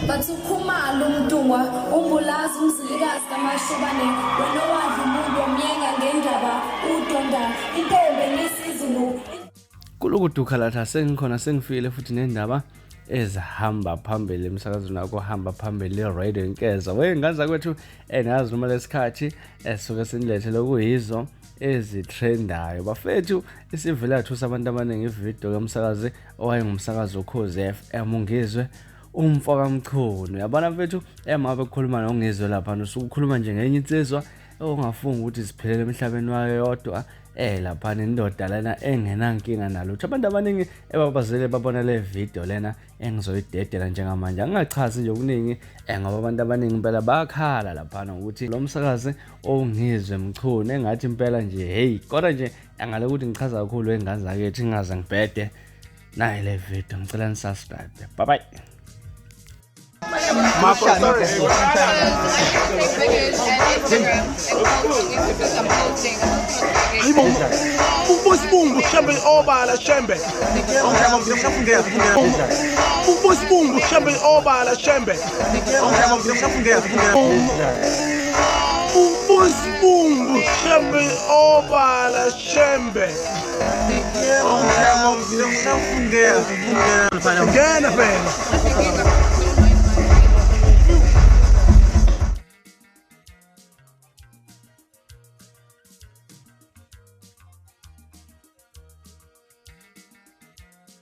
bathi ukhumalo umdungwa umbulazi umzilikazi kamashobane wena wadla umuntu omyenga ngendaba udonda intombi nesizulu Kulukuduka latha sengikhona sengifile futhi nendaba ezihamba phambili emsakazweni wakho hamba phambili radio inkeza wengaza kwethu enazi noma lesikhathi esuke sinilethele kuyizo ezitrendayo bafethu isivela thu sabantu abaningi ivideo kamsakazi owayengumsakazi oKhozi FM ungizwe umfaka mchunu yabona mfethu emabe ukukhuluma noNgizwe lapha usukhuluma nje ngenye insizwa ongafunga ukuthi siphelele emhlabeni wayo yodwa lapha nendoda lena engenankinga nalutho abantu abaningi ebabazele babona le video lena engizoyidedela njengamanje angachazi nje okuningi ngoba abantu abaningi impela bakhala lapha ukuthi lo msakazi ongizwe mchunu engathi impela nje hey kodwa nje angale ukuthi ngichaza kakhulu engane zakethu ingaze ngibhede nayi le video ngicela nisubscribe bye bye. ìBUmBù shembe oBala shembe ìBUmBù shembe oBala shembe ìBUmBù shembe oBala shembe ngena phela